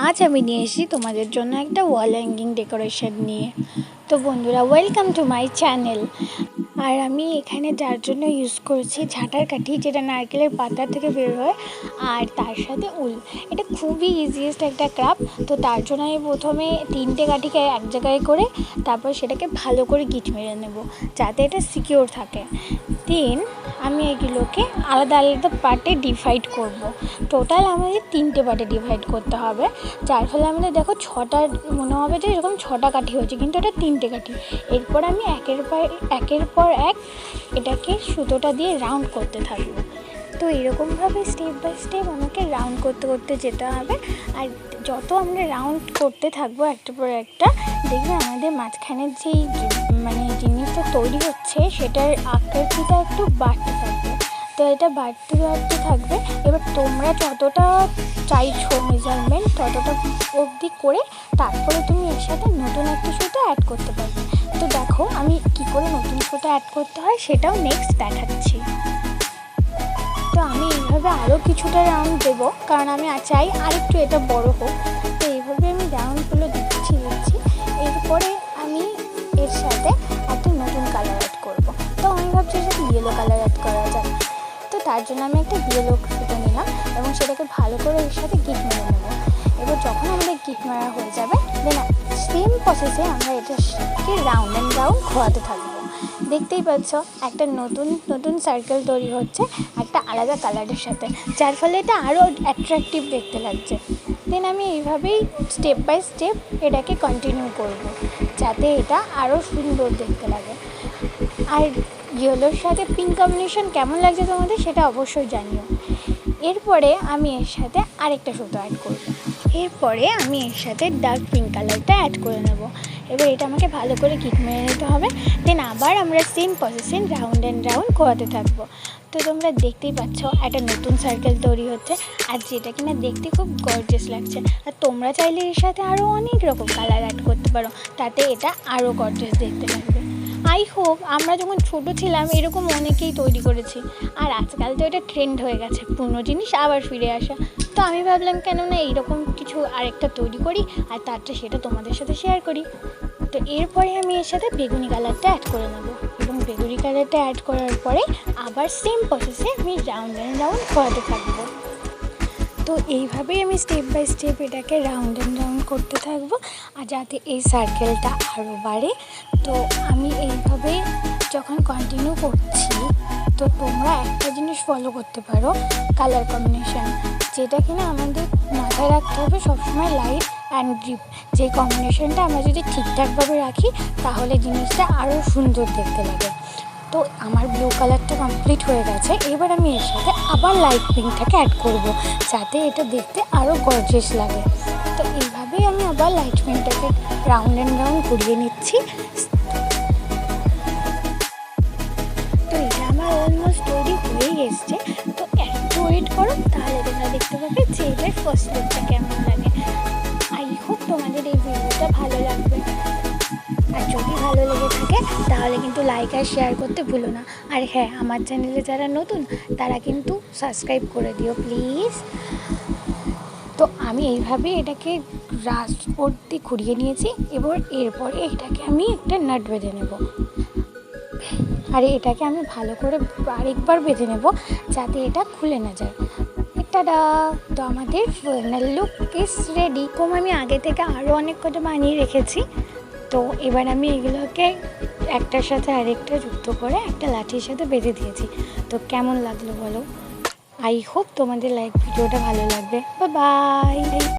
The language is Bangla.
আজ আমি নিয়ে এসেছি তোমাদের জন্য একটা ওয়াল হ্যাঙ্গিং ডেকোরেশন নিয়ে। তো বন্ধুরা, ওয়েলকাম টু মাই চ্যানেল। আর আমি এখানে যার জন্য ইউজ করেছি ঝাঁটার কাঠি, যেটা নারকেলের পাতা থেকে বের হয়, আর তার সাথে উল। এটা খুবই ইজিয়েস্ট একটা ক্রাফট। তো তার জন্য আমি প্রথমে 3টে কাঠিকে এক জায়গায় করে তারপর সেটাকে ভালো করে গিট মেরে নেব, যাতে এটা সিকিওর থাকে। দেন আমি এগুলোকে আলাদা আলাদা পার্টে ডিভাইড করব। টোটাল আমাদের 3টে পার্টে ডিভাইড করতে হবে, যার ফলে আমাদের দেখো 6টা মনে হবে যে এরকম 6টা কাঠি হয়েছে, কিন্তু এটা 3টে কাঠি। এরপর আমি একের পর এক এটাকে সুতোটা দিয়ে রাউন্ড করতে থাকবো। তো এরকমভাবে স্টেপ বাই স্টেপ আমাকে রাউন্ড করতে করতে যেতে হবে। আর যত আমরা রাউন্ড করতে থাকবো একটার পর একটা, দেখবে আমাদের মাঝখানের যেই জিনিসটা তৈরি হচ্ছে সেটার আকৃতিটা একটু বাড়তে থাকবে। তো এটা বাড়তে থাকবে। এবার তোমরা যতটা চাইছো মেজারমেন্ট ততটা অবধি করে তারপরে তুমি এর সাথে নতুন একটা সুতো অ্যাড করতে পারবে। তো দেখো আমি কি করে নতুন সুতো অ্যাড করতে হয় সেটাও নেক্সট দেখাচ্ছি। তো আমি এইভাবে আরও কিছুটা রাউন্ড দেবো, কারণ আমি চাই আরেকটু এটা বড় হোক। তো এইভাবে আমি রাউন্ডগুলো দিচ্ছি। এরপরে আমি এর সাথে একটা নতুন কালার অ্যাড করবো। তো আমি ভাবছি এর সাথে ইয়েলো কালার অ্যাড করা যায়। তো তার জন্য আমি একটা ইয়েলো সুতো নিলাম এবং সেটাকে ভালো করে এর সাথে গিট মেরে নেবো। এবার যখন আমাদের গিট মারা হয়ে যাবে, দেন সেম প্রসেসে আমরা এটাকে রাউন্ড অ্যান্ড রাউন্ড ঘোরাতে থাকবো। দেখতেই পাচ্ছ একটা নতুন সার্কেল তৈরি হচ্ছে একটা আলাদা কালারের সাথে, যার ফলে এটা আরও অ্যাট্রাকটিভ দেখতে লাগছে। দেন আমি এইভাবেই স্টেপ বাই স্টেপ এটাকে কন্টিনিউ করব, যাতে এটা আরও সুন্দর দেখতে লাগে। আর ইয়েলোর সাথে পিঙ্ক কম্বিনেশন কেমন লাগছে তোমাদের সেটা অবশ্যই জানিও। এরপরে আমি এর সাথে আরেকটা সুতো অ্যাড করব। এরপরে আমি এর সাথে ডার্ক পিঙ্ক কালারটা অ্যাড করে নেব। এবার এটা আমাকে ভালো করে গিট মেরে নিতে হবে। দেন আবার আমরা সেম প্রসেসে রাউন্ড অ্যান্ড রাউন্ড ঘোরাতে থাকবো। তো তোমরা দেখতেই পাচ্ছ একটা নতুন সার্কেল তৈরি হচ্ছে, আর যেটা কিনা দেখতে খুব গর্জিয়াস লাগছে। আর তোমরা চাইলে এর সাথে আরও অনেক রকম কালার অ্যাড করতে পারো, তাতে এটা আরও গর্জিয়াস দেখতে লাগবে। আই হোপ আমরা যখন ছোটো ছিলাম এরকম অনেকেই তৈরি করেছি, আর আজকাল তো এটা ট্রেন্ড হয়ে গেছে পুরনো জিনিস আবার ফিরে আসা। তো আমি ভাবলাম কেন না এইরকম কিছু আরেকটা তৈরি করি আর তারটা সেটা তোমাদের সাথে শেয়ার করি। তো এরপরে আমি এর সাথে বেগুনি কালারটা অ্যাড করে নেব, এবং বেগুনি কালারটা অ্যাড করার পরে আবার সেম প্রসেসে আমি রাউন্ড অ্যান্ড রাউন্ড করাতে থাকবো। তো এইভাবেই আমি স্টেপ বাই স্টেপ এটাকে রাউন্ড অ্যান্ড রাউন্ড করতে থাকবো, আর যাতে এই সার্কেলটা আরও বাড়ে। তো আমি এইভাবে যখন কন্টিনিউ করছি, তো তোমরা একটা জিনিস ফলো করতে পারো, কালার কম্বিনেশন, যেটা কিনা আমাদের মাথায় রাখতে হবে সবসময়, লাইট অ্যান্ড ডিপ। যে কম্বিনেশনটা আমরা যদি ঠিকঠাকভাবে রাখি তাহলে জিনিসটা আরও সুন্দর দেখতে লাগে। তো আমার ব্লু কালারটা কমপ্লিট হয়ে গেছে। এবার আমি এর সাথে আবার লাইট পিঙ্কটাকে অ্যাড করব, যাতে এটা দেখতে আরও গর্জিয়াস লাগে। তো এইভাবেই আমি আবার লাইট পিঙ্কটাকে রাউন্ড অ্যান্ড রাউন্ড ঘুরিয়ে নিচ্ছি। তো এটা আমার অলমোস্ট তৈরি হয়েই এসছে। তো একটু ওয়েট করো, তাহলে তোমরা দেখতে পাবে যে এটার ফার্স্ট লুকটা কেমন লাগে। আই হোপ তোমাদের এই ভিডিওটা ভালো লাগবে। আর যদি ভালো লেগে থাকে তাহলে কিন্তু লাইক আর শেয়ার করতে ভুলো না। আর হ্যাঁ, আমার চ্যানেলে যারা নতুন তারা কিন্তু সাবস্ক্রাইব করে দিও প্লিজ। তো আমি এইভাবে এটাকে রাস্ট অবধি ঘুরিয়ে নিয়েছি। এরপরে এটাকে আমি একটা নাট বেঁধে নেব, আর এটাকে আমি ভালো করে আরেকবার বেঁধে নেব, যাতে এটা খুলে না যায়। টাডা! তো আমাদের ফাইনাল লুক ইজ রেডি। আমি আগে থেকে আরও অনেক কটা বানিয়ে রেখেছি। তো এবার আমি এগুলোকে একটার সাথে আরেকটা যুক্ত করে একটা লাঠির সাথে বেঁধে দিয়েছি। তো কেমন লাগলো বলো? আই হোপ তোমাদের ভিডিওটা ভালো লাগবে। Bye bye.